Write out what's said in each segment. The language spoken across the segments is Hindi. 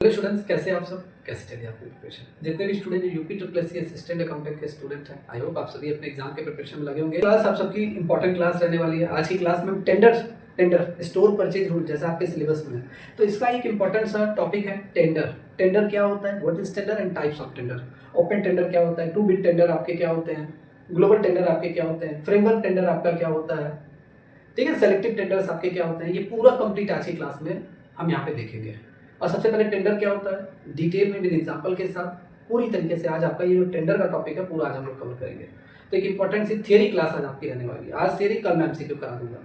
हेलो स्टूडेंट्स, कैसे आप सब? कैसे चलिए आपकी प्रिपरेशन? जितने भी student UP triple S C assistant accountant के स्टूडेंट हैं, आई होप आप सभी अपने एग्जाम के प्रिपरेशन में लगे होंगे। क्लास आप सबकी इंपॉर्टेंट क्लास रहने वाली है। आज की क्लास में टेंडर स्टोर परचेज रूल जैसा आपके सिलेबस में है, तो इसका एक इंपॉर्टेंट सा टॉपिक है टेंडर। टेंडर क्या होता है, what is tender and types of tender. Open tender क्या होता है, टू बिड टेंडर आपके क्या होते हैं, ग्लोबल टेंडर आपके क्या होते हैं, फ्रेमवर्क टेंडर आपका क्या होता है, ठीक है, सेलेक्टिव टेंडर्स आपके क्या होते हैं। ये पूरा कंप्लीट आज की क्लास में हम यहाँ पे देखेंगे। और सबसे पहले टेंडर क्या होता है डिटेल में विद एग्जांपल के साथ पूरी तरीके से आज आपका ये जो टेंडर का टॉपिक है पूरा आज हम लोग कवर करेंगे। तो एक इंपॉर्टेंट सी थियरी क्लास आज आपकी रहने वाली है। आज थियरी, कल मैं एमसीक्यू करा दूंगा।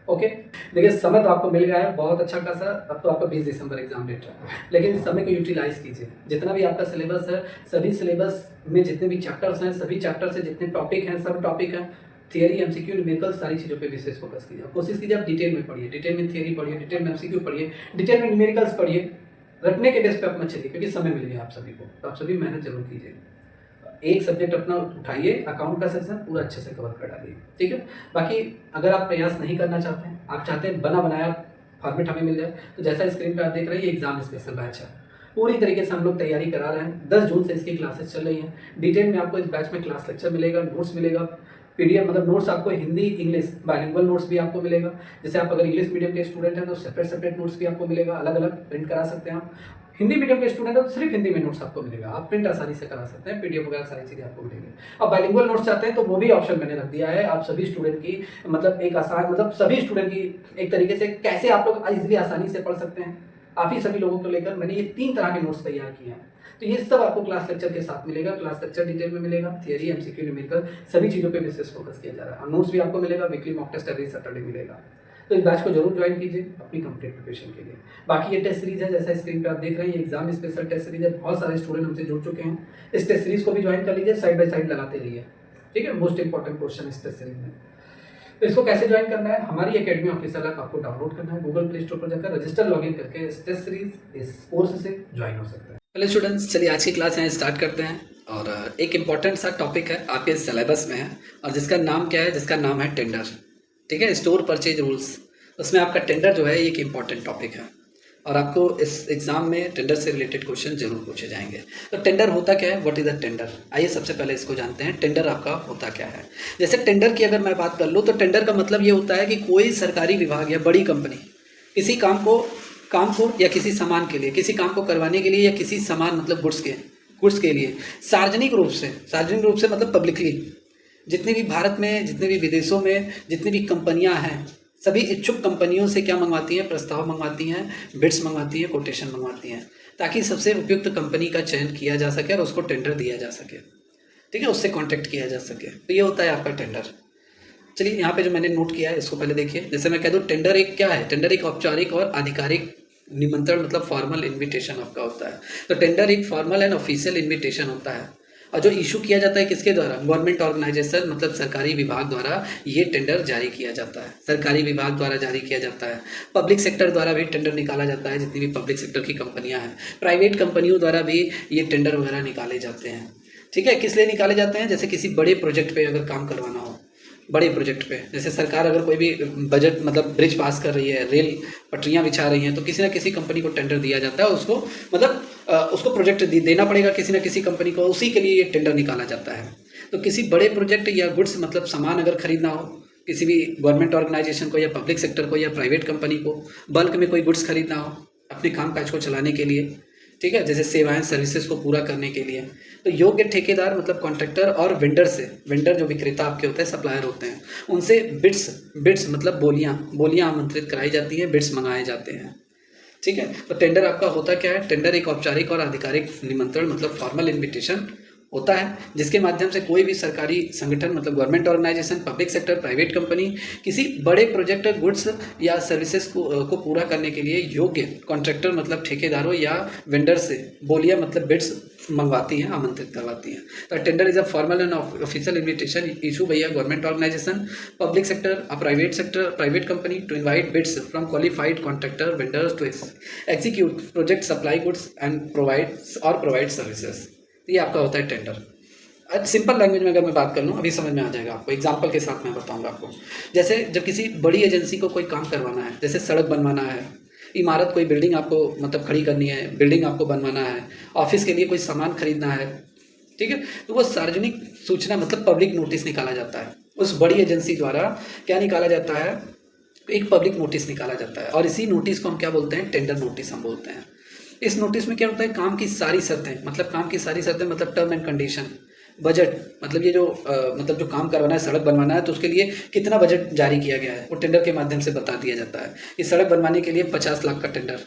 ओके, देखिए समय तो आपको मिल गया है बहुत अच्छा खासा। अब तो आपका 20 दिसंबर एग्जाम डेट है, लेकिन इस समय को यूटिलाइज कीजिए। जितना भी आपका सिलेबस है, सभी सिलेबस में जितने भी चैप्टर्स हैं, सभी चैप्टर से जितने टॉपिक हैं, सब टॉपिक हैं, थियरी, एमसीक्यू, न्यूमेरिकल, सारी चीज़ों पे विशेष फोकस कीजिए। आप कोशिश कीजिए आप डिटेल में पढ़िए, डिटेल में थियरी पढ़िए, डिटेल में एमसीक्यू पढ़िए, डिटेल में न्यूमेरिकल्स पढ़िए। रटने के बेस पे आप मत चलिए, क्योंकि समय मिल गया आप सभी को, तो आप सभी मेहनत जरूर कीजिए। एक सब्जेक्ट अपना उठाइए, अकाउंट का सेक्शन पूरा अच्छे से कवर कर डालिए, ठीक है। बाकी अगर आप प्रयास नहीं करना चाहते हैं, आप चाहते हैं बना बनाया फॉर्मेट हमें मिल जाए, तो जैसा स्क्रीन पे आप देख रहे हैं ये एग्जाम स्पेशल बैच है। पूरी तरीके से हम लोग तैयारी करा रहे हैं। 10 जून से इसकी क्लासेस चल रही हैं। डिटेल में आपको इस बैच में क्लास लेक्चर मिलेगा, नोट्स मिलेगा, पीडीएफ मतलब नोट्स आपको हिंदी इंग्लिश बाइलिंगुअल नोट्स भी आपको मिलेगा। जैसे आप अगर इंग्लिश मीडियम के स्टूडेंट हैं तो सेपरेट नोट्स भी आपको मिलेगा, अलग अलग प्रिंट करा सकते हैं आप। हिंदी मीडियम के स्टूडेंट है तो सिर्फ हिंदी में नोट्स आपको मिलेगा, आप प्रिंट आसानी से करा सकते हैं, पीडीएफ वगैरह सारी चीज़ें आपको मिलेंगी। अब बाइलिंगुअल नोट्स चाहते हैं तो वो भी ऑप्शन मैंने रख दिया है। आप सभी स्टूडेंट की मतलब एक आसान मतलब सभी स्टूडेंट की एक तरीके से कैसे आप लोग इजीली आसानी से पढ़ सकते हैं, आप ही सभी लोगों को लेकर मैंने ये 3 तरह के नोट्स तैयार किए हैं। तो ये सब आपको क्लास लेक्चर के साथ मिलेगा। क्लास लेक्चर डिटेल में मिलेगा, थियरी, एमसीक्यू, न्यूमेरिकल सभी चीज़ों पे विशेष फोकस किया जा रहा है। और नोट्स भी आपको मिलेगा, weekly mock test every Saturday मिलेगा। तो इस बैच को जरूर ज्वाइन कीजिए अपनी कंप्लीट प्रिपरेशन के लिए। बाकी ये टेस्ट सीरीज है, जैसा स्क्रीन पे आप देख रहे हैं, ये एग्जाम स्पेशल टेस्ट सीरीज है। बहुत सारे स्टूडेंट हमसे जुड़ चुके हैं। इस टेस्ट सीरीज को भी ज्वाइन कर लीजिए, साइड बाय साइड लगाते रहिए, ठीक है। मोस्ट इंपॉर्टेंट क्वेश्चन इस टेस्ट सीरीज में। तो इसको कैसे ज्वाइन करना है, हमारी एकेडमी ऑफिशियल ऐप आपको डाउनलोड करना है, गूगल प्ले स्टोर पर जाकर रजिस्टर लॉगिन करके इस टेस्ट सीरीज इस कोर्स से ज्वाइन हो सकता है। हेलो स्टूडेंट्स, चलिए आज की क्लास यहाँ स्टार्ट करते हैं। और एक इम्पॉर्टेंट सा टॉपिक है आपके सिलेबस में है, और जिसका नाम क्या है, जिसका नाम है टेंडर, ठीक है, स्टोर परचेज रूल्स। उसमें आपका टेंडर जो है एक इम्पॉर्टेंट टॉपिक है, और आपको इस एग्जाम में टेंडर से रिलेटेड क्वेश्चन जरूर पूछे जाएंगे। तो टेंडर होता क्या है, व्हाट इज अ टेंडर, आइए सबसे पहले इसको जानते हैं। टेंडर आपका होता क्या है। जैसे टेंडर की अगर मैं बात कर लूँ तो टेंडर का मतलब ये होता है कि कोई सरकारी विभाग या बड़ी कंपनी किसी काम को या किसी सामान के लिए, किसी काम को करवाने के लिए या किसी सामान मतलब गुड्स के लिए सार्वजनिक रूप से मतलब पब्लिकली, जितनी भी भारत में, जितने भी विदेशों में जितनी भी कंपनियां हैं, सभी इच्छुक कंपनियों से क्या मंगवाती हैं, प्रस्ताव मंगवाती हैं, बिड्स मंगवाती हैं, कोटेशन मंगवाती हैं, ताकि सबसे उपयुक्त कंपनी का चयन किया जा सके और उसको टेंडर दिया जा सके, ठीक है, उससे कॉन्टैक्ट किया जा सके। तो ये होता है आपका टेंडर। चलिए यहाँ पे जो मैंने नोट किया है इसको पहले देखिए। जैसे मैं कह दूँ टेंडर एक क्या है, टेंडर एक औपचारिक और आधिकारिक निमंत्रण मतलब फॉर्मल इन्विटेशन आपका होता है। तो टेंडर एक फॉर्मल एंड ऑफिशियल इन्विटेशन होता है, और जो इशू किया जाता है किसके द्वारा, गवर्नमेंट ऑर्गेनाइजेशन मतलब सरकारी विभाग द्वारा ये टेंडर जारी किया जाता है, सरकारी विभाग द्वारा जारी किया जाता है। पब्लिक सेक्टर द्वारा भी टेंडर निकाला जाता है, जितनी भी पब्लिक सेक्टर की कंपनियां हैं, प्राइवेट कंपनियों द्वारा भी ये टेंडर वगैरह निकाले जाते हैं, ठीक है। किस लिए निकाले जाते हैं, जैसे किसी बड़े प्रोजेक्ट पे अगर काम करवाना हो, बड़े प्रोजेक्ट पे, जैसे सरकार अगर कोई भी बजट मतलब ब्रिज पास कर रही है, रेल पटरियां बिछा रही हैं, तो किसी ना किसी कंपनी को टेंडर दिया जाता है, उसको मतलब उसको प्रोजेक्ट देना पड़ेगा किसी ना किसी कंपनी को, उसी के लिए ये टेंडर निकाला जाता है। तो किसी बड़े प्रोजेक्ट या गुड्स मतलब सामान अगर खरीदना हो किसी भी गवर्नमेंट ऑर्गेनाइजेशन को या पब्लिक सेक्टर को या प्राइवेट कंपनी को, बल्क में कोई गुड्स खरीदना हो अपने काम काज को चलाने के लिए, ठीक है, जैसे सेवाएं सर्विसेज को पूरा करने के लिए, तो योग्य ठेकेदार मतलब कॉन्ट्रैक्टर और वेंडर जो विक्रेता आपके होते हैं, सप्लायर होते हैं, उनसे बिड्स मतलब बोलियां आमंत्रित कराई जाती हैं, बिड्स मंगाए जाते हैं, ठीक है। तो टेंडर आपका होता क्या है, टेंडर एक औपचारिक और आधिकारिक निमंत्रण मतलब फॉर्मल इन्विटेशन होता है, जिसके माध्यम से कोई भी सरकारी संगठन मतलब government organisation, public sector, private company किसी बड़े प्रोजेक्ट, गुड्स या सर्विसेज को पूरा करने के लिए योग्य कॉन्ट्रैक्टर मतलब ठेकेदारों या वेंडर से बोलियां मतलब बिड्स मंगवाती हैं, आमंत्रित करवाती हैं। तो tender is a formal and official invitation issue by a government organisation, public sector, a private company to invite bids from qualified contractor vendors to execute project, supply goods and provide services. ये आपका होता है टेंडर। सिंपल लैंग्वेज में अगर मैं बात कर लूँ, अभी समझ में आ जाएगा आपको, एग्जांपल के साथ मैं बताऊंगा आपको। जैसे जब किसी बड़ी एजेंसी को कोई काम करवाना है, जैसे सड़क बनवाना है इमारत, कोई बिल्डिंग आपको मतलब खड़ी करनी है, बिल्डिंग आपको बनवाना है, ऑफिस के लिए कोई सामान खरीदना है, ठीक है, तो वो सार्वजनिक सूचना मतलब पब्लिक नोटिस निकाला जाता है। उस बड़ी एजेंसी द्वारा क्या निकाला जाता है, एक पब्लिक नोटिस निकाला जाता है, और इसी नोटिस को हम क्या बोलते हैं, टेंडर नोटिस हम बोलते हैं। इस नोटिस में क्या होता है, काम की सारी शर्तें, मतलब काम की सारी शर्तें मतलब टर्म एंड कंडीशन, बजट, मतलब ये जो मतलब जो काम करवाना है, सड़क बनवाना है, तो उसके लिए कितना बजट जारी किया गया है वो टेंडर के माध्यम से बता दिया जाता है। इस सड़क बनवाने के लिए 50 लाख का टेंडर,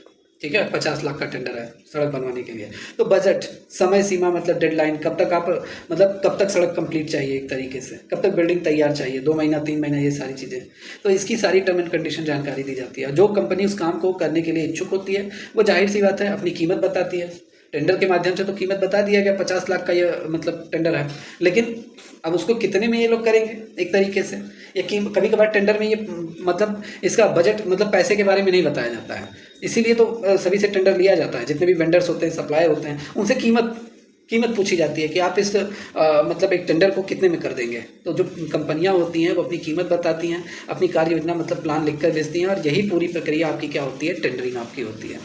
ठीक है, 50 लाख का टेंडर है सड़क बनवाने के लिए। तो बजट, समय सीमा मतलब डेडलाइन, कब तक आप मतलब कब तक सड़क कंप्लीट चाहिए, एक तरीके से कब तक बिल्डिंग तैयार चाहिए, 2 महीना 3 महीना, ये सारी चीज़ें। तो इसकी सारी टर्म एंड कंडीशन जानकारी दी जाती है। जो कंपनी उस काम को करने के लिए इच्छुक होती है वो जाहिर सी बात है अपनी कीमत बताती है। टेंडर के माध्यम से तो कीमत बता दिया गया, 50 लाख का ये मतलब टेंडर है, लेकिन अब उसको कितने में ये लोग करेंगे एक तरीके से, या कभी कभार टेंडर में ये मतलब इसका बजट मतलब पैसे के बारे में नहीं बताया जाता है। इसीलिए तो सभी से टेंडर लिया जाता है, जितने भी वेंडर्स होते हैं, सप्लायर होते हैं, उनसे कीमत पूछी जाती है कि आप इस मतलब एक टेंडर को कितने में कर देंगे। तो जो कंपनियां होती हैं वो अपनी कीमत बताती हैं, अपनी कार्य योजना मतलब प्लान लिखकर भेजती हैं, और यही पूरी प्रक्रिया आपकी क्या होती है, टेंडरिंग आपकी होती है।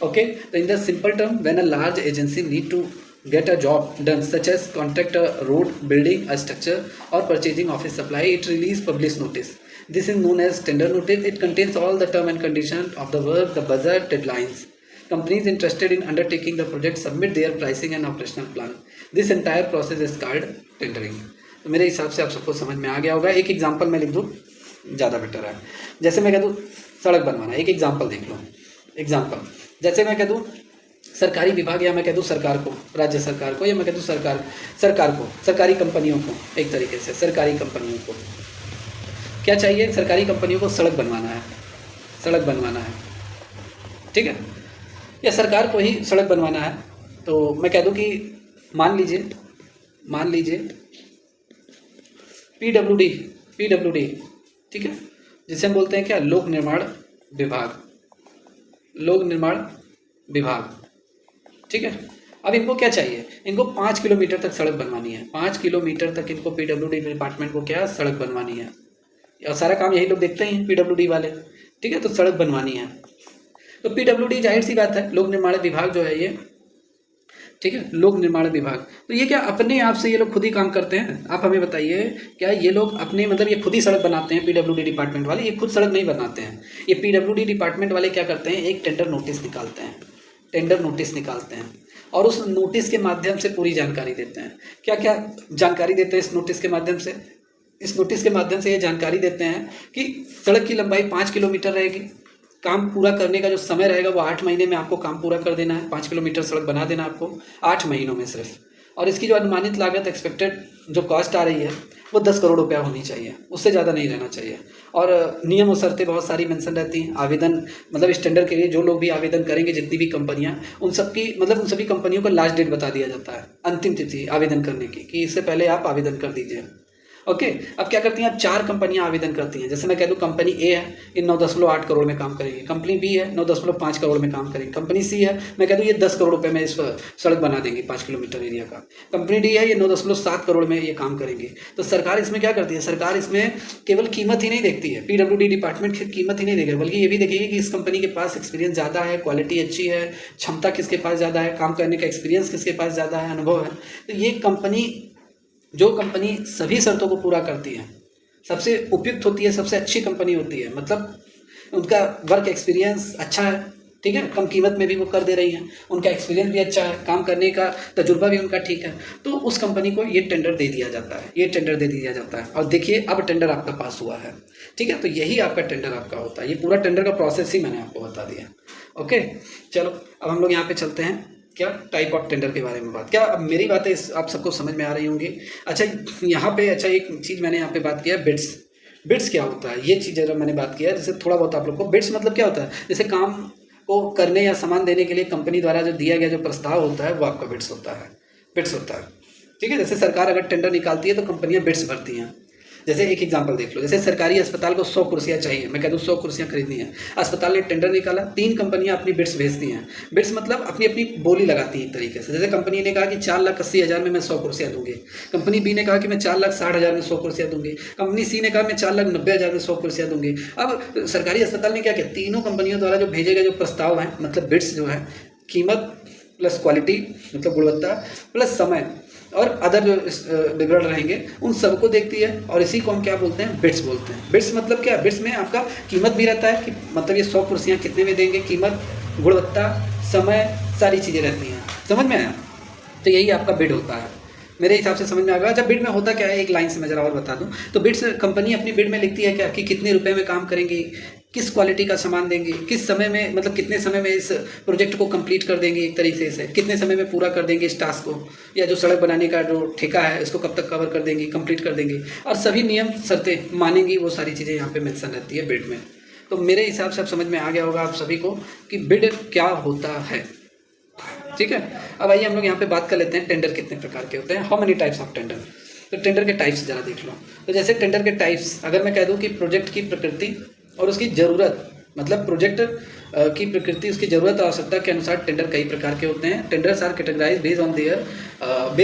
Okay, so in the simple term, when a large agency need to get a job done, such as contract a road, building a structure, or purchasing office supply, it release publish notice. This is known as tender notice. It contains all the term and condition of the work, the budget, deadlines. Companies interested in undertaking the project submit their pricing and operational plan. This entire process is called tendering. तो मेरे हिसाब से आप सबको समझ में आ गया होगा। एक एग्जांपल मैं लिख दूँ, ज़्यादा बेटर है। जैसे मैं कह दूँ सड़क बनवाना, एक एग्जांपल देख लो। एग्जांपल जैसे मैं कह दूँ सरकारी विभाग, या मैं कह दूँ सरकार को, राज्य सरकार को, या मैं कह दूँ सरकार को, सरकारी कंपनियों को, एक तरीके से सरकारी कंपनियों को क्या चाहिए, सरकारी कंपनियों को सड़क बनवाना है, ठीक है, या सरकार को ही सड़क बनवाना है। तो मैं कह दूँ कि मान लीजिए पीडब्ल्यूडी, ठीक है, जिसे हम बोलते हैं क्या, लोक निर्माण विभाग, ठीक है। अब इनको क्या चाहिए, इनको 5 किलोमीटर तक सड़क बनवानी है, 5 किलोमीटर तक इनको पीडब्ल्यूडी डिपार्टमेंट को क्या, सड़क बनवानी है, और सारा काम यही लोग देखते हैं पीडब्ल्यूडी वाले, ठीक है। तो सड़क बनवानी है, तो पीडब्ल्यूडी जाहिर सी बात है, लोक निर्माण विभाग जो है ये, ठीक है, लोक निर्माण विभाग, तो ये क्या अपने आप से ये लोग खुद ही काम करते हैं? आप हमें बताइए, क्या ये लोग अपने मतलब ये खुद ही सड़क बनाते हैं? पीडब्ल्यूडी डिपार्टमेंट वाले ये खुद सड़क नहीं बनाते हैं। ये पीडब्ल्यूडी डिपार्टमेंट वाले क्या करते हैं, एक टेंडर नोटिस निकालते हैं, और उस नोटिस के माध्यम से पूरी जानकारी देते हैं। क्या क्या जानकारी देते हैं इस नोटिस के माध्यम से? इस नोटिस के माध्यम से ये जानकारी देते हैं कि सड़क की लंबाई 5 किलोमीटर रहेगी, काम पूरा करने का जो समय रहेगा वो 8 महीने में आपको काम पूरा कर देना है, 5 किलोमीटर सड़क बना देना आपको 8 महीनों में सिर्फ, और इसकी जो अनुमानित लागत, एक्सपेक्टेड जो कॉस्ट आ रही है वो 10 करोड़ रुपया होनी चाहिए, उससे ज़्यादा नहीं रहना चाहिए। और नियम और शर्तें बहुत सारी मेंशन रहती हैं। आवेदन मतलब इस टेंडर के लिए जो लोग भी आवेदन करेंगे, जितनी भी कंपनियां, उन सभी कंपनियों को लास्ट डेट बता दिया जाता है, अंतिम तिथि आवेदन करने की, कि इससे पहले आप आवेदन कर दीजिए। ओके, अब क्या करती हैं, अब 4 कंपनियां आवेदन करती हैं। जैसे मैं कह दूं कंपनी ए है, ये 9.8 करोड़ में काम करेगी, कंपनी बी है 9.5 करोड़ में काम करेगी, कंपनी सी है, मैं कह दूं ये 10 करोड़ रुपए में इस सड़क बना देंगी 5 किलोमीटर एरिया का, कंपनी डी है, ये 9.7 करोड़ में ये काम करेंगी। तो सरकार इसमें क्या करती है, सरकार इसमें केवल कीमत ही नहीं देखती है, पीडब्ल्यूडी डिपार्टमेंट की कीमत ही नहीं देखेगी, बल्कि ये भी देखेगी कि इस कंपनी के पास एक्सपीरियंस ज़्यादा है, क्वालिटी अच्छी है, क्षमता किसके पास ज़्यादा है, काम करने का एक्सपीरियंस किसके पास ज़्यादा है, अनुभव है। तो ये जो कंपनी सभी शर्तों को पूरा करती है, सबसे उपयुक्त होती है, सबसे अच्छी कंपनी होती है, मतलब उनका वर्क एक्सपीरियंस अच्छा है, ठीक है, कम कीमत में भी वो कर दे रही हैं, उनका एक्सपीरियंस भी अच्छा है, काम करने का तजुर्बा भी उनका ठीक है, तो उस कंपनी को ये टेंडर दे दिया जाता है, और देखिए अब टेंडर आपका पास हुआ है, ठीक है। तो यही आपका टेंडर आपका होता है, ये पूरा टेंडर का प्रोसेस ही मैंने आपको बता दिया। ओके, चलो अब हम लोग यहाँ पे चलते हैं, क्या टाइप ऑफ टेंडर के बारे में बात, क्या अब मेरी बातें आप सबको समझ में आ रही होंगी? अच्छा, यहाँ पे एक चीज़ मैंने यहाँ पे बात किया, बिड्स क्या होता है, ये चीज़ जरा मैंने बात किया, जैसे थोड़ा बहुत आप लोग को बिड्स मतलब क्या होता है, जैसे काम को करने या सामान देने के लिए कंपनी द्वारा जो दिया गया जो प्रस्ताव होता है वो आपका बिड्स होता है, ठीक है। जैसे सरकार अगर टेंडर निकालती है तो कंपनियाँ बिड्स भरती हैं, जैसे एक एग्जांपल देख लो, जैसे सरकारी अस्पताल को 100 कुर्सियाँ चाहिए, मैं कह दूँ 100 कुर्सियाँ खरीदनी है, अस्पताल ने टेंडर निकाला, 3 कंपनियां अपनी बिड्स भेजती हैं। बिड्स मतलब अपनी अपनी बोली लगाती हैं एक तरीके से। जैसे कंपनी ने कहा कि 4,80,000 में मैं 100 कुर्सियाँ दूंगी, कंपनी बी ने कहा कि मैं 4,60,000 में 100 कुर्सियाँ दूंगी, कंपनी सी ने कहा मैं 4,90,000 में 100 कुर्सियाँ दूंगी। अब सरकारी अस्पताल ने क्या किया, तीनों कंपनियों द्वारा जो भेजे गए जो प्रस्ताव हैं, मतलब बिड्स जो है, कीमत प्लस क्वालिटी मतलब गुणवत्ता प्लस समय और अदर जो विवरण रहेंगे उन सबको देखती है, और इसी को हम क्या बोलते हैं, बिड्स बोलते हैं। बिड्स मतलब क्या, बिड्स में आपका कीमत भी रहता है कि मतलब ये 100 कुर्सियाँ कितने में देंगे, कीमत, गुणवत्ता, समय, सारी चीज़ें रहती हैं। समझ में आया? तो यही आपका बिड होता है, मेरे हिसाब से समझ में आ गया। जब बिड में होता क्या है, एक लाइन से मैं जरा और बता दूं, तो बिड्स कंपनी अपनी बिड में लिखती है क्या कि कितने रुपए में काम करेंगी, किस क्वालिटी का सामान देंगे, किस समय में, मतलब कितने समय में इस प्रोजेक्ट को कंप्लीट कर देंगे, एक तरीके से कितने समय में पूरा कर देंगे इस टास्क को, या जो सड़क बनाने का जो ठेका है इसको कब तक कवर कर देंगी, कंप्लीट कर देंगी, और सभी नियम शर्तें मानेंगी, वो सारी चीज़ें यहाँ पे मेंशन रहती है बिड में। तो मेरे हिसाब से अब समझ में आ गया होगा आप सभी को कि बिड क्या होता है। ठीक है, अब आइए हम लोग यहाँ पे बात कर लेते हैं टेंडर कितने प्रकार के होते हैं, how many types of tender. तो टेंडर के टाइप्स जरा देख लो। तो जैसे टेंडर के टाइप्स, अगर मैं कह दूँ कि प्रोजेक्ट की प्रकृति और उसकी ज़रूरत, मतलब प्रोजेक्ट की प्रकृति, उसकी ज़रूरत और आवश्यकता के अनुसार टेंडर कई प्रकार के होते हैं। Tenders are categorise based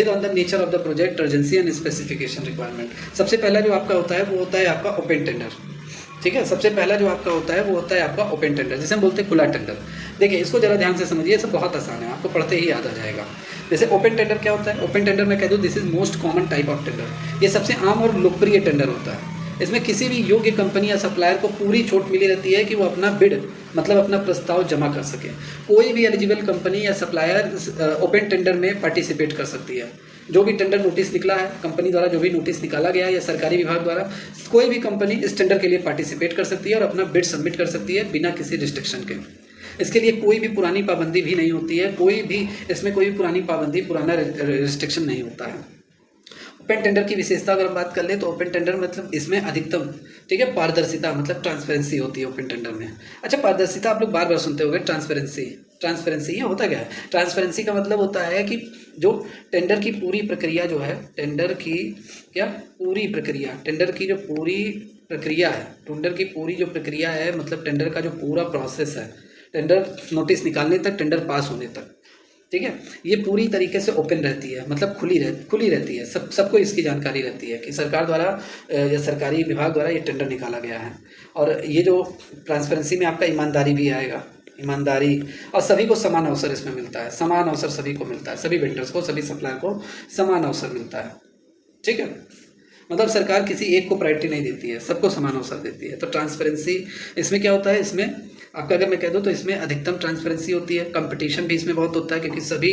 on the nature of the project, urgency and specification requirement. सबसे पहला जो आपका होता है वो होता है आपका ओपन टेंडर। ठीक है, सबसे पहला जो आपका होता है वो होता है आपका ओपन टेंडर, जिसे हम बोलते हैं खुला टेंडर। देखिए इसको जरा ध्यान से समझिए, ये सब बहुत आसान है, आपको पढ़ते ही याद आ जाएगा। जैसे ओपन टेंडर क्या होता है, ओपन टेंडर में कह दूँ this is most common type of tender, ये सबसे आम और लोकप्रिय टेंडर होता है। इसमें किसी भी योग्य कंपनी या सप्लायर को पूरी छूट मिली रहती है कि वो अपना बिड मतलब अपना प्रस्ताव जमा कर सके। कोई भी एलिजिबल कंपनी या सप्लायर ओपन टेंडर में पार्टिसिपेट कर सकती है। जो भी टेंडर नोटिस निकला है कंपनी द्वारा, जो भी नोटिस निकाला गया है या सरकारी विभाग द्वारा, कोई भी कंपनी इस टेंडर के लिए पार्टिसिपेट कर सकती है और अपना बिड सबमिट कर सकती है बिना किसी रिस्ट्रिक्शन के। इसके लिए कोई भी पुरानी पाबंदी भी नहीं होती है, कोई भी इसमें कोई भी पुरानी पाबंदी, पुराना रिस्ट्रिक्शन नहीं होता है। ओपन टेंडर की विशेषता अगर हम बात कर लें तो ओपन टेंडर मतलब इसमें अधिकतम, ठीक है, पारदर्शिता मतलब ट्रांसपेरेंसी होती है ओपन टेंडर में। अच्छा, पारदर्शिता आप लोग बार बार सुनते होंगे, ट्रांसपेरेंसी ये होता क्या है? ट्रांसपेरेंसी का मतलब होता है कि जो टेंडर की पूरी प्रक्रिया जो है, टेंडर की क्या पूरी प्रक्रिया, टेंडर की जो पूरी प्रक्रिया है, टेंडर की पूरी जो प्रक्रिया है, मतलब टेंडर का जो पूरा प्रोसेस है, टेंडर नोटिस निकालने तक, टेंडर पास होने तक, ठीक है, ये पूरी तरीके से ओपन रहती है, मतलब खुली रहती है, सबको इसकी जानकारी रहती है कि सरकार द्वारा या सरकारी विभाग द्वारा ये टेंडर निकाला गया है। और ये जो ट्रांसपेरेंसी में आपका ईमानदारी भी आएगा, ईमानदारी, और सभी को समान अवसर इसमें मिलता है, समान अवसर सभी को मिलता है, सभी वेंडर्स को, सभी सप्लायर को समान अवसर मिलता है। ठीक है, मतलब सरकार किसी एक को प्रायोरिटी नहीं देती है, सबको समान अवसर देती है। तो ट्रांसपेरेंसी इसमें क्या होता है, इसमें आपका अगर मैं कह दूँ तो इसमें अधिकतम ट्रांसपेरेंसी होती है। कंपटीशन भी इसमें बहुत होता है क्योंकि सभी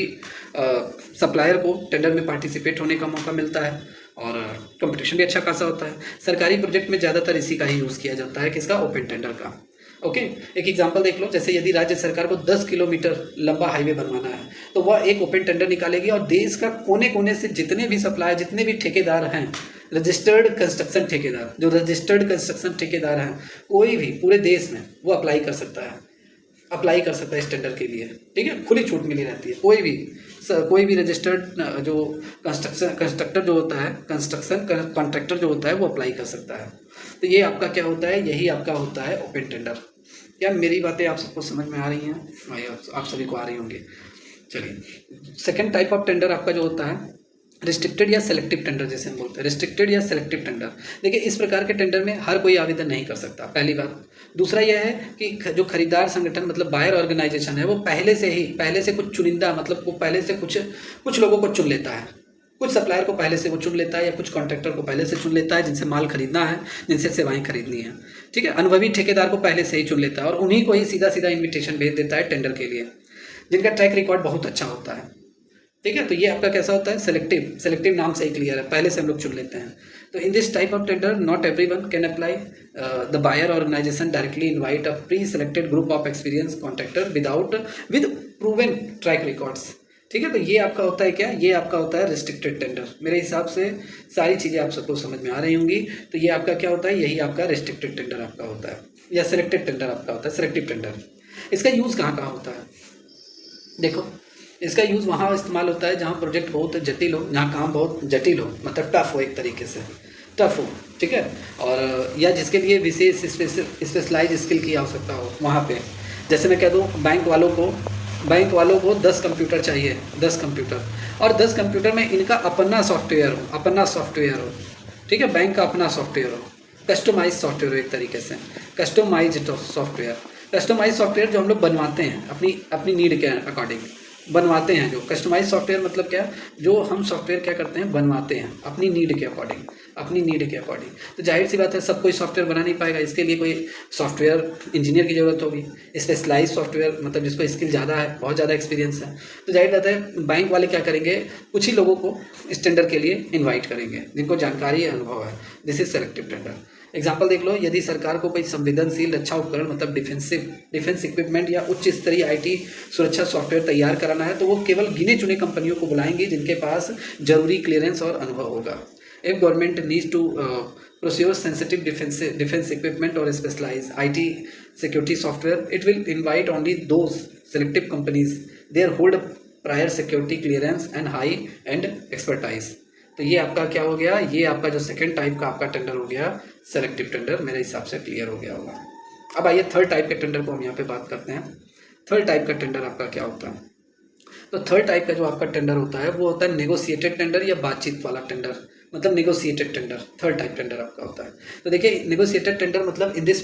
सप्लायर को टेंडर में पार्टिसिपेट होने का मौका मिलता है और कंपटीशन भी अच्छा खासा होता है। सरकारी प्रोजेक्ट में ज़्यादातर इसी का ही यूज़ किया जाता है, किसका, ओपन टेंडर का। ओके, एक एग्जांपल देख लो, जैसे यदि राज्य सरकार को 10 किलोमीटर लंबा हाईवे बनवाना है तो वह एक ओपन टेंडर निकालेगी और देश का कोने कोने से जितने भी सप्लायर, जितने भी ठेकेदार हैं, रजिस्टर्ड कंस्ट्रक्शन ठेकेदार, जो रजिस्टर्ड कंस्ट्रक्शन ठेकेदार हैं, कोई भी पूरे देश में वो अप्लाई कर सकता है इस टेंडर के लिए। ठीक है, खुली छूट मिली रहती है, कोई भी रजिस्टर्ड जो कंस्ट्रक्टर जो होता है, कंस्ट्रक्शन कॉन्ट्रैक्टर जो होता है वो अप्लाई कर सकता है। तो ये आपका क्या होता है, यही आपका होता है ओपन टेंडर। क्या मेरी बातें आप सबको समझ में आ रही हैं? भाई आप सभी को आ रही होंगी। चलिए, सेकेंड टाइप ऑफ टेंडर आपका जो होता है रिस्ट्रिक्टेड या सेलेक्टिव टेंडर, जैसे हम बोलते हैं, रिस्ट्रिक्टेड या सेलेक्टिव टेंडर। देखिए, इस प्रकार के टेंडर में हर कोई आवेदन नहीं कर सकता, पहली बात। दूसरा यह है कि जो खरीदार संगठन मतलब बायर ऑर्गेनाइजेशन है, वो पहले से कुछ चुनिंदा, मतलब वो पहले से कुछ लोगों को चुन लेता है, कुछ सप्लायर को पहले से वो चुन लेता है या कुछ कॉन्ट्रैक्टर को पहले से चुन लेता है जिनसे माल खरीदना है, जिनसे सेवाएं खरीदनी है। ठीक है, अनुभवी ठेकेदार को पहले से ही चुन लेता है और उन्हीं को ही सीधा सीधा इन्विटेशन भेज देता है टेंडर के लिए, जिनका ट्रैक रिकॉर्ड बहुत अच्छा होता है। ठीक है, तो ये आपका कैसा होता है, सेलेक्टिव नाम से ही क्लियर है, पहले से हम लोग चुन लेते हैं। तो in this type of tender not everyone can apply, the buyer organisation directly invite a pre selected group of experience contractor with proven track records. ठीक है, तो ये आपका होता है क्या, ये आपका होता है रिस्ट्रिक्टेड टेंडर। मेरे हिसाब से सारी चीज़ें आप सबको समझ में आ रही होंगी। तो ये आपका क्या होता है, यही आपका रिस्ट्रिक्टेड टेंडर आपका होता है, या सिलेक्टेड टेंडर आपका होता है, सिलेक्टिव टेंडर। इसका यूज़ कहाँ कहाँ होता है, देखो, इसका यूज़ वहाँ इस्तेमाल होता है जहाँ प्रोजेक्ट बहुत जटिल हो, जहाँ काम बहुत जटिल हो, मतलब टफ हो एक तरीके से। टफ हो, ठीक है, और या जिसके लिए विशेष स्पेशलाइज स्किल की आवश्यकता हो वहाँ पे। जैसे मैं कह दूँ बैंक वालों को 10 कंप्यूटर चाहिए, 10 कंप्यूटर, और 10 कंप्यूटर में इनका अपना सॉफ्टवेयर हो, ठीक है, बैंक का अपना सॉफ्टवेयर हो, कस्टमाइज सॉफ्टवेयर हो, एक तरीके से कस्टमाइज सॉफ्टवेयर जो हम लोग बनवाते हैं अपनी नीड के अकॉर्डिंग बनवाते हैं। जो कस्टमाइज सॉफ्टवेयर मतलब क्या, जो हम सॉफ्टवेयर क्या करते हैं, बनवाते हैं अपनी नीड के अकॉर्डिंग। तो जाहिर सी बात है सब कोई सॉफ्टवेयर बना नहीं पाएगा, इसके लिए कोई सॉफ्टवेयर इंजीनियर की ज़रूरत होगी, स्पेशलाइज सॉफ्टवेयर मतलब जिसको स्किल ज़्यादा है, बहुत ज़्यादा एक्सपीरियंस है। तो जाहिर बात है बैंक वाले क्या करेंगे, कुछ ही लोगों को इस टेंडर के लिए इन्वाइट करेंगे जिनको जानकारी है, अनुभव है। This is selective tender. Example देख लो, यदि सरकार को कोई संवेदनशील अच्छा उपकरण मतलब डिफेंस इक्विपमेंट या उच्च स्तरीय आईटी सुरक्षा सॉफ्टवेयर तैयार कराना है तो वो केवल गिने चुने कंपनियों को बुलाएंगे जिनके पास जरूरी क्लियरेंस और अनुभव होगा। If government needs to procure sensitive defence equipment और specialise IT security software, it will invite only those selective companies their hold prior security clearance and high end expertise. तो ये आपका क्या हो गया, ये आपका जो सेकंड टाइप का आपका टेंडर हो गया सेलेक्टिव टेंडर, मेरे हिसाब से क्लियर हो गया होगा। अब आइए थर्ड टाइप के टेंडर को हम यहाँ पे बात करते हैं। थर्ड टाइप का टेंडर आपका क्या होता है, तो थर्ड टाइप का जो आपका टेंडर होता है वो होता है नेगोशिएटेड टेंडर या बातचीत वाला टेंडर, मतलब negotiated tender third type tender आपका होता है। तो देखिए नेगोशिएटेड टेंडर मतलब इन दिस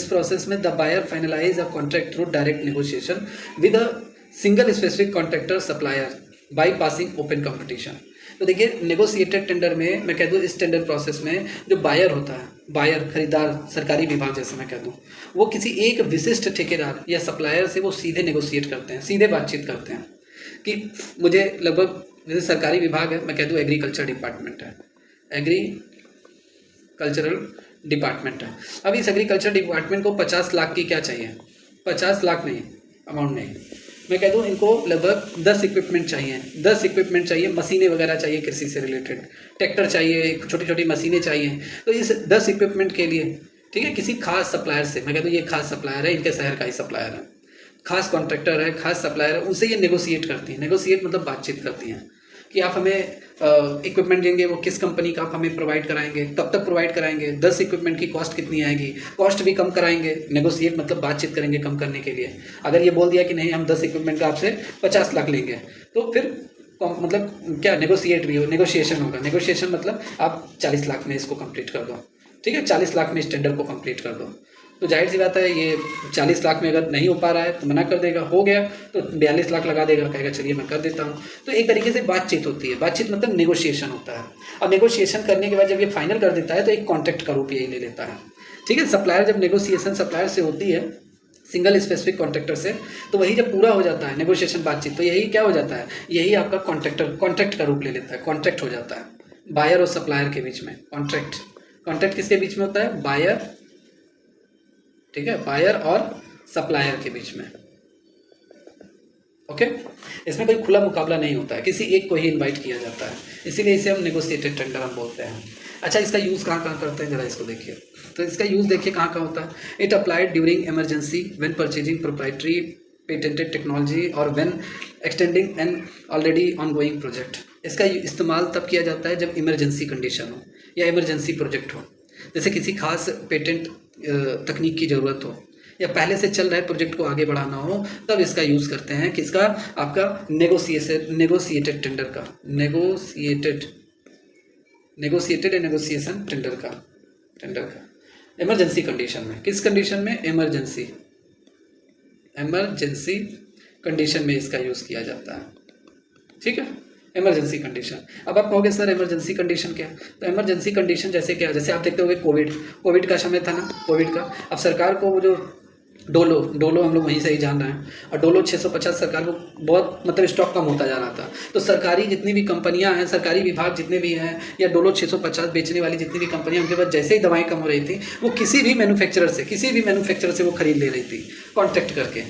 प्रोसेस में the buyer finalise a contract through direct negotiation with a single specific contractor supplier by passing open competition. तो देखिए नेगोशिएटेड टेंडर में मैं कह दूँ इस टेंडर प्रोसेस में जो बायर होता है, बायर खरीदार सरकारी विभाग जैसे मैं कह दूँ, वो किसी एक विशिष्ट ठेकेदार या सप्लायर से वो सीधे नेगोशिएट करते हैं, सीधे बातचीत करते हैं कि मुझे लगभग जैसे सरकारी विभाग है, मैं कह दूँ एग्रीकल्चर डिपार्टमेंट है, एग्रीकल्चरल डिपार्टमेंट है। अब इस एग्रीकल्चर डिपार्टमेंट को 50 लाख की क्या चाहिए, 50 लाख नहीं, अमाउंट नहीं, मैं कह दूँ इनको लगभग 10 इक्विपमेंट चाहिए, मशीनें वगैरह चाहिए, कृषि से रिलेटेड ट्रैक्टर चाहिए, छोटी छोटी मशीनें चाहिए। तो इस 10 इक्विपमेंट के लिए, ठीक है, किसी खास सप्लायर से, मैं कह दूँ ये खास सप्लायर है, इनके शहर का ही सप्लायर है, खास कॉन्ट्रैक्टर है, खास सप्लायर है, उनसे ये नेगोशिएट करती हैं। नेगोशिएट मतलब बातचीत करती हैं कि आप हमें इक्विपमेंट देंगे, वो किस कंपनी का आप हमें प्रोवाइड कराएंगे, कब तक प्रोवाइड कराएंगे, 10 इक्विपमेंट की कॉस्ट कितनी आएगी, कॉस्ट भी कम कराएंगे। नेगोशिएट मतलब बातचीत करेंगे कम करने के लिए। अगर ये बोल दिया कि नहीं हम 10 इक्विपमेंट का आपसे 50 लाख लेंगे तो फिर मतलब क्या नेगोशिएशन होगा। नेगोशिएशन मतलब आप 40 लाख में इसको कंप्लीट कर दो, ठीक है, 40 लाख में इस टेंडर को कंप्लीट कर दो। तो जाहिर सी बात है ये 40 लाख में अगर नहीं हो पा रहा है तो मना कर देगा, हो गया तो 42 लाख लगा देगा, कहेगा चलिए मैं कर देता हूँ। तो एक तरीके से बातचीत होती है, बातचीत मतलब नेगोशिएशन होता है। और नेगोशिएशन करने के बाद जब ये फाइनल कर देता है तो एक कॉन्ट्रैक्ट का रूप यही ले लेता है, ठीक है। सप्लायर जब नेगोशिएशन सप्लायर से होती है सिंगल स्पेसिफिक कॉन्ट्रैक्टर से, तो वही जब पूरा हो जाता है नेगोशिएशन बातचीत, तो यही क्या हो जाता है, यही आपका कॉन्ट्रैक्ट का रूप ले लेता है, कॉन्ट्रैक्ट हो जाता है बायर और सप्लायर के बीच में। कॉन्ट्रैक्ट किसके बीच में होता है, बायर, ठीक है, बायर और सप्लायर के बीच में, ओके। इसमें कोई खुला मुकाबला नहीं होता है, किसी एक को ही इनवाइट किया जाता है, इसीलिए इसे हम नेगोशिएटेड टेंडर हम बोलते हैं। अच्छा, इसका यूज़ कहाँ कहाँ करते हैं जरा इसको देखिए। तो इसका यूज़ देखिए कहाँ कहाँ होता है। It applied during emergency when purchasing proprietary patented technology और when extending an already ongoing project. इसका इस्तेमाल तब किया जाता है जब इमरजेंसी कंडीशन हो या इमरजेंसी प्रोजेक्ट हो, जैसे किसी खास पेटेंट तकनीक की ज़रूरत हो या पहले से चल रहे प्रोजेक्ट को आगे बढ़ाना हो, तब इसका यूज़ करते हैं। किसका, आपका नेगोशिएटेड टेंडर का, नेगोशिएशन टेंडर का इमरजेंसी कंडीशन में। किस कंडीशन में, इमरजेंसी कंडीशन में इसका यूज़ किया जाता है, ठीक है, इमरजेंसी कंडीशन। अब आप कहोगे सर इमरजेंसी कंडीशन क्या है, तो इमरजेंसी कंडीशन जैसे क्या, जैसे आप देखते होंगे कोविड का समय था ना, कोविड का। अब सरकार को वो जो डोलो हम लोग वहीं से ही जान रहे हैं, और डोलो 650 सरकार को बहुत मतलब स्टॉक कम होता जा रहा था। तो सरकारी जितनी भी कंपनियां हैं, सरकारी विभाग जितने भी हैं, या डोलो 650 बेचने वाली जितनी भी कंपनियां, उनके पास जैसे ही दवाएं कम हो रही थी वो किसी भी मैन्युफैक्चरर से वो खरीद ले रही थी कॉन्ट्रैक्ट करके,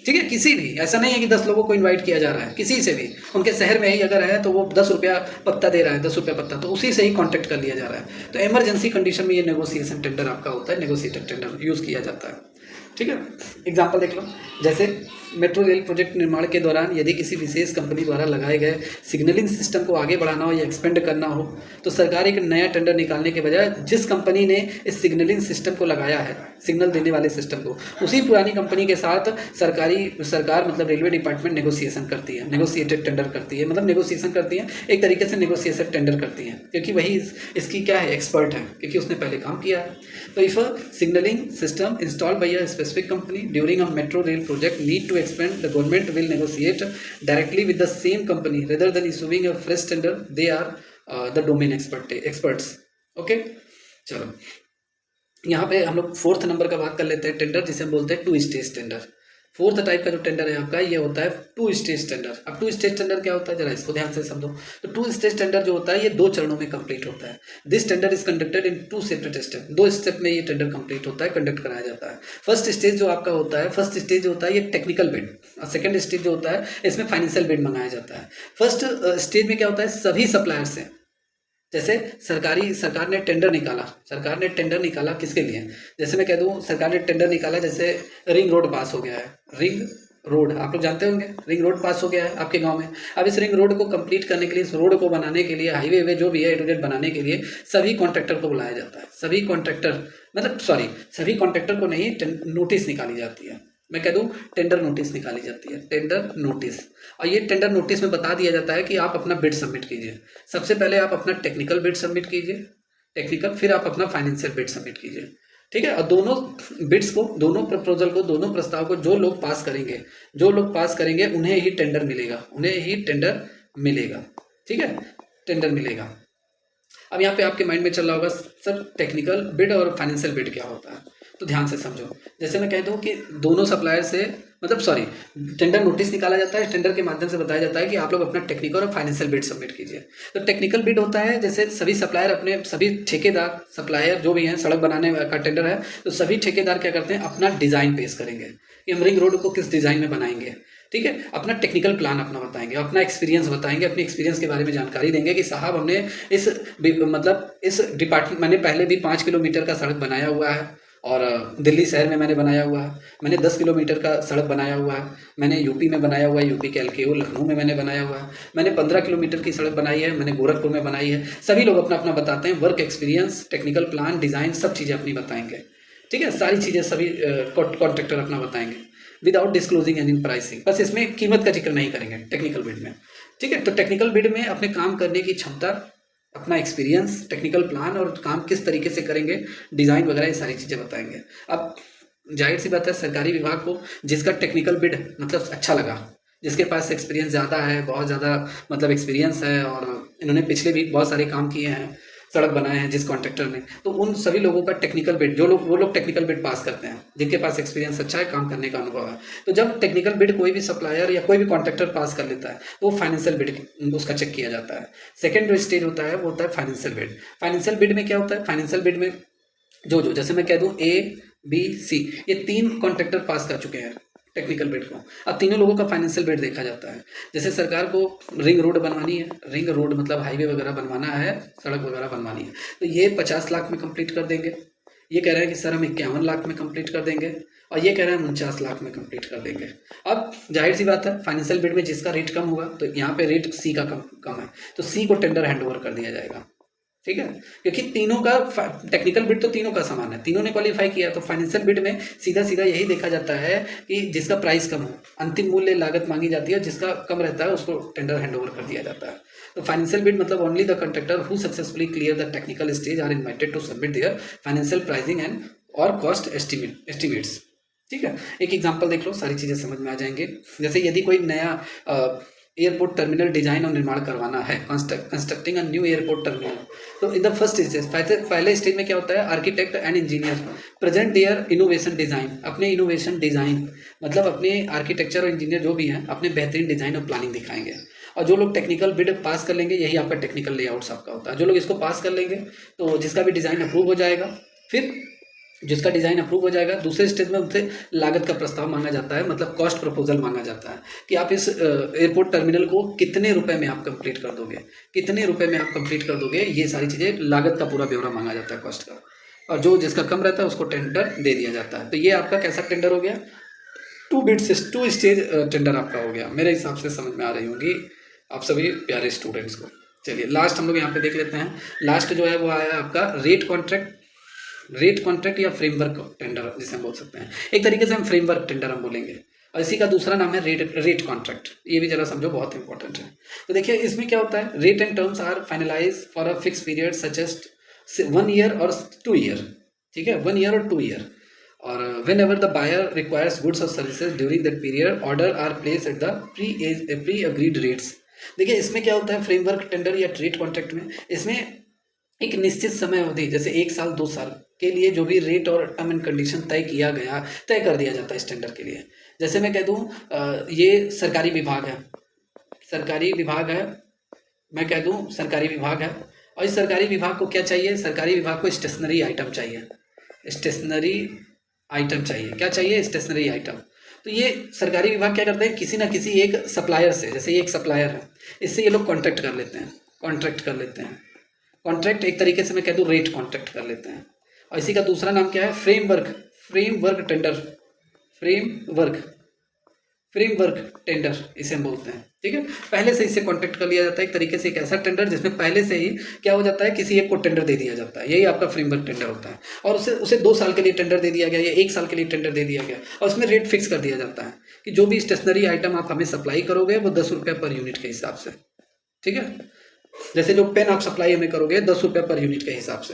ठीक है। किसी भी, ऐसा नहीं है कि 10 लोगों को इनवाइट किया जा रहा है, किसी से भी, उनके शहर में ही अगर है तो वो 10 रुपया पत्ता दे रहा है, 10 रुपया पत्ता, तो उसी से ही कॉन्ट्रैक्ट कर लिया जा रहा है। तो इमरजेंसी कंडीशन में ये नेगोशिएशन टेंडर आपका होता है, नेगोशिएटेड टेंडर यूज़ किया जाता है, ठीक है। एग्जाम्पल देख लो, जैसे मेट्रो रेल प्रोजेक्ट निर्माण के दौरान यदि किसी विशेष कंपनी द्वारा लगाए गए सिग्नलिंग सिस्टम को आगे बढ़ाना हो या एक्सपेंड करना हो तो सरकार एक नया टेंडर निकालने के बजाय जिस कंपनी ने इस सिग्नलिंग सिस्टम को लगाया है, सिग्नल देने वाले सिस्टम को, उसी पुरानी कंपनी के साथ सरकार मतलब रेलवे डिपार्टमेंट नेगोशिएशन करती है, नेगोशिएटेड टेंडर करती है, मतलब नेगोशिएशन करती है, एक तरीके से नेगोशिएशन टेंडर करती है, क्योंकि वही इसकी क्या है, एक्सपर्ट है, क्योंकि उसने पहले काम किया है। तो if a signalling system installed by a specific company during a metro rail project need to expand, the government will negotiate directly with the same company rather than issuing a fresh tender. They are the domain experts. Okay, चलो यहाँ पे हम लोग फोर्थ नंबर का बात कर लेते हैं, टेंडर जिसे हम बोलते हैं two stage tender. Fourth type का जो टेंडर है आपका ये होता है टू स्टेज टेंडर। अब टू स्टेज टेंडर क्या होता है, जरा इसको ध्यान से समझो। तो टू स्टेज टेंडर जो होता है ये 2 चरणों में कंप्लीट होता है। This tender is conducted in 2 separate step. 2 step में ये टेंडर कंप्लीट होता है, कंडक्ट कराया जाता है। फर्स्ट स्टेज जो आपका होता है, फर्स्ट स्टेज होता है ये टेक्निकल बिड, और सेकंड स्टेज जो होता है इसमें फाइनेंशियल बिड मंगाया जाता है। फर्स्ट स्टेज में क्या होता है, सभी सप्लायर से, जैसे सरकार ने टेंडर निकाला किसके लिए, जैसे मैं कह दूं सरकार ने टेंडर निकाला, जैसे रिंग रोड पास हो गया है, रिंग रोड आप लोग जानते होंगे, रिंग रोड पास हो गया है आपके गांव में। अब इस रिंग रोड को कंप्लीट करने के लिए, इस रोड को बनाने के लिए, हाईवे जो भी है A to Z बनाने के लिए सभी कॉन्ट्रैक्टर को बुलाया जाता है। सभी कॉन्ट्रैक्टर को नहीं, नोटिस निकाली जाती है, मैं कह दूं टेंडर नोटिस निकाली जाती है, टेंडर नोटिस। और ये टेंडर नोटिस में बता दिया जाता है कि आप अपना बिड सबमिट कीजिए। सबसे पहले आप अपना टेक्निकल बिड सबमिट कीजिए, फिर आप अपना फाइनेंशियल बिड सबमिट कीजिए, ठीक है। और दोनों बिड्स को, दोनों प्रपोजल को, दोनों प्रस्ताव को जो लोग पास करेंगे उन्हें ही टेंडर मिलेगा, ठीक है, टेंडर मिलेगा। अब यहाँ पे आपके माइंड में चल रहा होगा सर टेक्निकल बिड और फाइनेंशियल बिड क्या होता है, तो ध्यान से समझो। जैसे मैं कहता हूँ कि दोनों सप्लायर से टेंडर नोटिस निकाला जाता है, टेंडर के माध्यम से बताया जाता है कि आप लोग अपना टेक्निकल और फाइनेंशियल बिड सबमिट कीजिए। तो टेक्निकल बिड होता है जैसे सभी सप्लायर अपने, सभी ठेकेदार सप्लायर जो भी हैं, सड़क बनाने का टेंडर है तो सभी ठेकेदार क्या करते हैं, अपना डिज़ाइन पेश करेंगे कि हम रिंग रोड को किस डिज़ाइन में बनाएंगे, ठीक है। अपना टेक्निकल प्लान अपना बताएंगे, अपना एक्सपीरियंस बताएंगे, अपने एक्सपीरियंस के बारे में जानकारी देंगे कि साहब हमने इस डिपार्टमेंट, मैंने पहले भी 5 किलोमीटर का सड़क बनाया हुआ है, और दिल्ली शहर में मैंने बनाया हुआ है, मैंने 10 किलोमीटर का सड़क बनाया हुआ है, मैंने यूपी में बनाया हुआ है, यूपी के LKO लखनऊ में मैंने बनाया हुआ है, मैंने 15 किलोमीटर की सड़क बनाई है, मैंने गोरखपुर में बनाई है। सभी लोग अपना अपना बताते हैं, work experience, technical plan, design, सब चीज़ें अपनी बताएंगे, ठीक है। सारी चीज़ें सभी कॉन्ट्रैक्टर अपना बताएंगे विदाउट डिस्क्लोजिंग एनी प्राइसिंग। बस इसमें कीमत का जिक्र नहीं करेंगे टेक्निकल बिड में, ठीक है। तो टेक्निकल बिड में अपने काम करने की क्षमता, अपना एक्सपीरियंस, टेक्निकल प्लान और काम किस तरीके से करेंगे, डिज़ाइन वगैरह, ये सारी चीज़ें बताएंगे। अब जाहिर सी बात है सरकारी विभाग को जिसका टेक्निकल बिड मतलब अच्छा लगा, जिसके पास एक्सपीरियंस ज़्यादा है, बहुत ज़्यादा मतलब एक्सपीरियंस है, और इन्होंने पिछले भी बहुत सारे काम किए हैं, सड़क बनाए हैं जिस कॉन्ट्रैक्टर ने, तो उन सभी लोगों का टेक्निकल बिड, वो लोग टेक्निकल बिड पास करते हैं जिनके पास एक्सपीरियंस अच्छा है, काम करने का अनुभव है। तो जब टेक्निकल बिड कोई भी सप्लायर या कोई भी कॉन्ट्रैक्टर पास कर लेता है तो वो फाइनेंशियल बिड उसका चेक किया जाता है। सेकेंड जो स्टेज होता है वो होता है फाइनेंशियल बिड। फाइनेंशियल बिड में क्या होता है, फाइनेंशियल बिड में जो जैसे मैं कह दूँ A, B, C ये 3 कॉन्ट्रैक्टर पास कर चुके हैं टेक्निकल बिड को, अब तीनों लोगों का फाइनेंशियल बिड देखा जाता है। जैसे सरकार को रिंग रोड बनवानी है, रिंग रोड मतलब हाईवे वगैरह बनवाना है, सड़क वगैरह बनवानी है, तो ये 50 लाख में कंप्लीट कर देंगे। ये कह रहे हैं कि सर हम 51 लाख में कंप्लीट कर देंगे, और ये कह रहे हैं 49 लाख में कंप्लीट कर देंगे। अब जाहिर सी बात है फाइनेंशियल बिड में जिसका रेट कम होगा, तो यहाँ पे रेट C का कम है, तो C को टेंडर हैंडओवर कर दिया जाएगा, ठीक है। क्योंकि तीनों का टेक्निकल बिड तो तीनों का समान है, तीनों ने क्वालिफाई किया, तो फाइनेंशियल बिड में सीधा यही देखा जाता है कि जिसका प्राइस कम हो, अंतिम मूल्य लागत मांगी जाती है, जिसका कम रहता है उसको टेंडर हैंडओवर कर दिया जाता है। तो फाइनेंशियल बिड मतलब only the contractor who successfully clear the technical stage are invited to submit their financial pricing and और कॉस्ट एस्टिमेट्स, ठीक है। एक एग्जांपल देख लो, सारी चीज़ें समझ में आ जाएंगे। जैसे यदि कोई नया एयरपोर्ट टर्मिनल डिजाइन और निर्माण करवाना है, constructing a new airport terminal, तो इन द फर्स्ट स्टेज, पहले स्टेज में क्या होता है, architect and engineer present their innovation design, अपने इनोवेशन डिज़ाइन मतलब अपने आर्किटेक्चर और इंजीनियर जो भी हैं अपने बेहतरीन डिज़ाइन और प्लानिंग दिखाएंगे। और जो लोग टेक्निकल बिड पास कर लेंगे, यही आपका टेक्निकल लेआउट्स आपका होता है, जो लोग इसको पास कर लेंगे तो जिसका भी डिज़ाइन अप्रूव हो जाएगा, फिर जिसका डिज़ाइन अप्रूव हो जाएगा दूसरे स्टेज में उनसे लागत का प्रस्ताव मांगा जाता है, मतलब कॉस्ट प्रपोजल मांगा जाता है कि आप इस एयरपोर्ट टर्मिनल को कितने रुपए में आप कंप्लीट कर दोगे, कितने रुपए में आप कंप्लीट कर दोगे, ये सारी चीज़ें, लागत का पूरा ब्यौरा मांगा जाता है कॉस्ट का, और जो जिसका कम रहता है उसको टेंडर दे दिया जाता है। तो ये आपका कैसा टेंडर हो गया, टू स्टेज टेंडर आपका हो गया, मेरे हिसाब से समझ में आ रही होंगी आप सभी प्यारे स्टूडेंट्स को। चलिए लास्ट हम लोग यहाँ पे देख लेते हैं। लास्ट जो है वो आया आपका रेट कॉन्ट्रैक्ट या फ्रेमवर्क टेंडर जिसे हम बोल सकते हैं। एक तरीके से हम फ्रेमवर्क टेंडर हम बोलेंगे, और इसी का दूसरा नाम है रेट कॉन्ट्रैक्ट। ये भी जरा समझो, बहुत इंपॉर्टेंट है। तो देखिए इसमें क्या होता है, rate and terms are finalise for a fix period suggest 1 year और 2 ईयर, ठीक है, 1 ईयर और 2 ईयर। और whenever the buyer requires goods और services during that period, order are place at the pre agreed rates. देखिए इसमें क्या होता है फ्रेमवर्क टेंडर या रेट कॉन्ट्रैक्ट में, इसमें एक निश्चित समय अवधि जैसे 1 साल 2 साल के लिए जो भी रेट और टर्म एंड कंडीशन तय किया गया, तय कर दिया जाता है इस टेंडर के लिए। जैसे मैं कह दूं ये सरकारी विभाग है, मैं कह दूं सरकारी विभाग है, और इस सरकारी विभाग को क्या चाहिए, सरकारी विभाग को स्टेशनरी आइटम चाहिए, क्या चाहिए, स्टेशनरी आइटम। तो ये सरकारी विभाग क्या करते हैं, किसी ना किसी एक सप्लायर से, जैसे ये एक सप्लायर है, इससे ये लोग कॉन्ट्रैक्ट कर लेते हैं। कॉन्ट्रैक्ट एक तरीके से मैं कह दूं रेट कॉन्ट्रैक्ट कर लेते हैं। और इसी का दूसरा नाम क्या है, फ्रेमवर्क टेंडर इसे हम बोलते हैं, ठीक है। पहले से इससे कॉन्ट्रैक्ट कर लिया जाता है, एक तरीके से एक ऐसा टेंडर जिसमें पहले से ही क्या हो जाता है, किसी एक को टेंडर दे दिया जाता है, यही आपका फ्रेमवर्क टेंडर होता है। और उसे 2 साल के लिए टेंडर दे दिया गया या 1 साल के लिए टेंडर दे दिया गया, और उसमें रेट फिक्स कर दिया जाता है कि जो भी स्टेशनरी आइटम आप हमें सप्लाई करोगे वो 10 रुपये पर यूनिट के हिसाब से, ठीक है। जैसे जो पेन आप सप्लाई हमें करोगे 10 रुपये पर यूनिट के हिसाब से,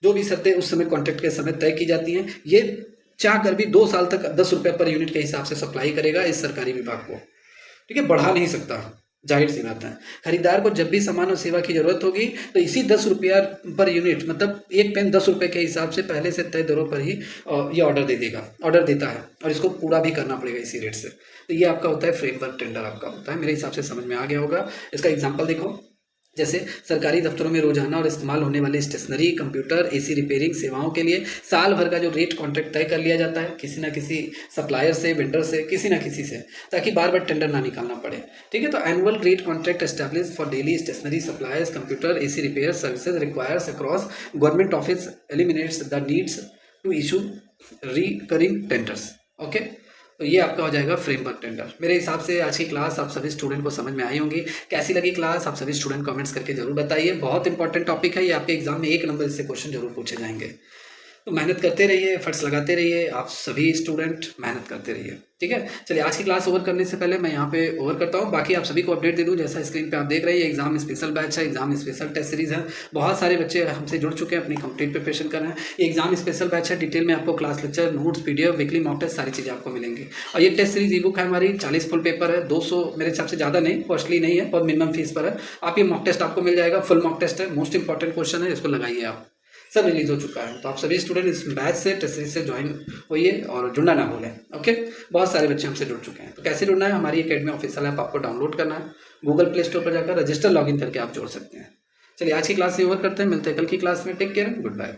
जो भी शर्तें उस समय कॉन्ट्रैक्ट के समय तय की जाती हैं, ये चाह कर भी 2 साल तक 10 रुपये पर यूनिट के हिसाब से सप्लाई करेगा इस सरकारी विभाग को, ठीक है, बढ़ा नहीं सकता, जाहिर सी बात है। खरीदार को जब भी सामान और सेवा की जरूरत होगी तो इसी 10 रुपया पर यूनिट, मतलब एक पेन 10 रुपये के हिसाब से पहले से तय दरों पर ही ये ऑर्डर देता है, और इसको पूरा भी करना पड़ेगा इसी रेट से। तो ये आपका होता है फ्रेमवर्क टेंडर आपका होता है, मेरे हिसाब से समझ में आ गया होगा। इसका एग्जाम्पल देखो, जैसे सरकारी दफ्तरों में रोजाना और इस्तेमाल होने वाले स्टेशनरी, कंप्यूटर, एसी रिपेयरिंग सेवाओं के लिए साल भर का जो रेट कॉन्ट्रैक्ट तय कर लिया जाता है किसी ना किसी सप्लायर से, वेंडर से, किसी ना किसी से, ताकि बार बार टेंडर ना निकालना पड़े, ठीक है। तो annual rate contract establish for daily stationery suppliers, computer, AC repair services requires across government office, eliminates the needs to issue recurring tenders, okay. तो ये आपका हो जाएगा फ्रेमवर्क टेंडर। मेरे हिसाब से आज की क्लास आप सभी स्टूडेंट को समझ में आई होंगी। कैसी लगी क्लास आप सभी स्टूडेंट कमेंट्स करके जरूर बताइए। बहुत इंपॉर्टेंट टॉपिक है ये, आपके एग्जाम में 1 नंबर इससे क्वेश्चन जरूर पूछे जाएंगे। तो मेहनत करते रहिए, एफर्ट्स लगाते रहिए, आप सभी स्टूडेंट मेहनत करते रहिए, ठीक है। चलिए आज की क्लास ओवर करने से पहले मैं यहाँ पे ओवर करता हूँ, बाकी आप सभी को अपडेट दे दूँ। जैसा स्क्रीन पे आप देख रहे हैं एग्जाम स्पेशल बैच है, एग्जाम स्पेशल टेस्ट सीरीज है। बहुत सारे बच्चे हमसे जुड़ चुके हैं, अपनी कंप्लीट प्रिपरेशन कर रहे हैं। ये एग्जाम स्पेशल बैच है, डिटेल में आपको class lecture, notes, PDF, weekly mock test सारी चीज़ें आपको मिलेंगी। और ये टेस्ट सीरीज ई बुक है हमारी, 40 फुल पेपर है, 200 मेरे हिसाब से ज़्यादा नहीं, कॉस्टली नहीं है, बहुत मिनिमम फीस पर है। आप ये मॉक टेस्ट आपको मिल जाएगा, फुल मॉक टेस्ट है, मोस्ट इंपॉर्टेंट क्वेश्चन है, इसको लगाइए आप। सब रिलीज हो चुका है, तो आप सभी स्टूडेंट इस बैच से, टेस्ट सीरीज से ज्वाइन होइए और जुड़ना ना भूलें, ओके। बहुत सारे बच्चे हमसे जुड़ चुके हैं। तो कैसे जुड़ना है, हमारी एकेडमी ऑफिशियल ऐप आपको डाउनलोड करना है, गूगल प्ले स्टोर पर जाकर रजिस्टर लॉगिन करके आप जोड़ सकते हैं। चलिए आज की क्लास से ओवर करते हैं, मिलते हैं कल की क्लास में। Take care, good bye.